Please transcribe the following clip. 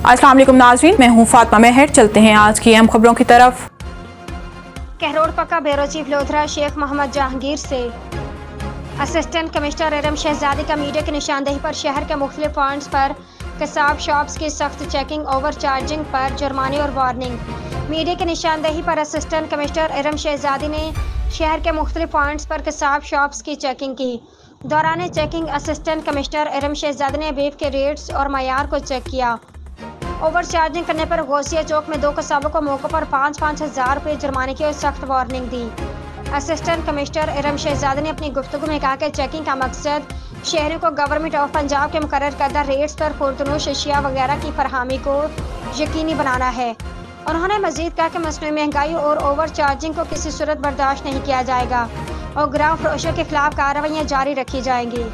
अस्सलाम वालेकुम नाज़रीन, मैं हूँ फातिमा मेहर। चलते हैं आज की अहम खबरों की तरफ। कहरोड़ पक्का ब्यूरो चीफ लोधरा शेख मोहम्मद जहांगीर से असिस्टेंट कमिश्नर इरम शहजादी का मीडिया की निशानदेही पर शहर के मुख्तलिफ पॉइंट्स पर कसाब शॉप्स की सख्त चेकिंग, ओवर चार्जिंग पर जुर्माने और वार्निंग। मीडिया की निशानदेही पर असिस्टेंट कमिश्नर इरम शहजादी ने शहर के मुख्तलिफ पॉइंट्स पर कसाब शॉप्स की चेकिंग की। दौरान चेकिंग असिस्टेंट कमिश्नर इरम शहजादी ने बीफ के रेट्स और मयार को चेक किया। ओवर चार्जिंग करने पर गौसिया चौक में 2 कसाबों को मौके पर 5-5 हज़ार रुपये जुर्माने की और सख्त वार्निंग दी। असिस्टेंट कमिश्नर इरम शहजादी ने अपनी गुफ्तगू में कहा कि चेकिंग का मकसद शहरों को गवर्नमेंट ऑफ पंजाब के मुकर्रर करदा रेट्स पर खुर्दनोश अशिया वगैरह की फरहमी को यकीनी बनाना है। उन्होंने मजीद कहा कि मसनूई महंगाई और ओवर चार्जिंग को किसी सूरत बर्दाश्त नहीं किया जाएगा और ग्राम फरोशों के खिलाफ कार्रवाइयाँ जारी रखी जाएंगी।